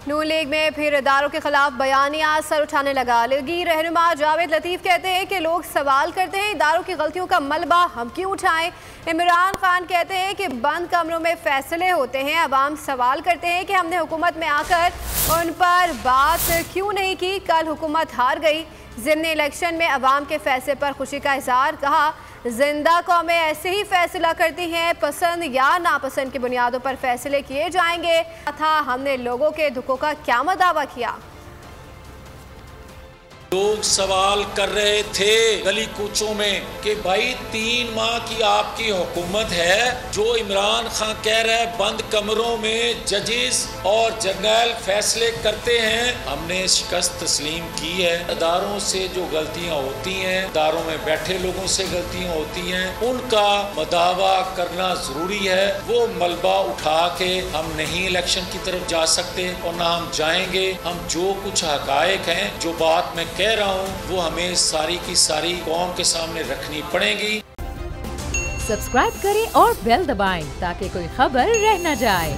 नून league में फिर इदारों के खिलाफ बयानिया सर उठाने लगा। लीगी रहनुमा जावेद लतीफ़ कहते हैं कि लोग सवाल करते हैं इदारों की गलतियों का मलबा हम क्यों उठाएं। इमरान खान कहते हैं कि बंद कमरों में फैसले होते हैं। अवाम सवाल करते हैं कि हमने हुकूमत में आकर उन पर बात क्यों नहीं की, कल हुकूमत हार गई। ज़िमनी इलेक्शन में अवाम के फैसले पर खुशी का इजहार। कहा जिंदा कौमें ऐसे ही फैसला करती हैं, पसंद या नापसंद की बुनियादों पर फैसले किए जाएंगे। था हमने लोगों के दुखों का क्या दावा किया। लोग सवाल कर रहे थे गली कूचों में कि भाई 3 माह की आपकी हुकूमत है, जो इमरान खान कह रहा है बंद कमरों में जजेस और जर्नल फैसले करते हैं। हमने शिकस्त तस्लीम की है। अदारों से जो गलतियां होती हैं, अदारों में बैठे लोगों से गलतियां होती हैं, उनका मदावा करना जरूरी है। वो मलबा उठा के हम नहीं इलेक्शन की तरफ जा सकते और ना हम जाएंगे। हम जो कुछ हकायक हैं, जो बात मैं कह रहा हूं, वो हमें सारी की सारी कौम के सामने रखनी पड़ेगी। सब्सक्राइब करें और बेल दबाएं ताकि कोई खबर रह न जाए।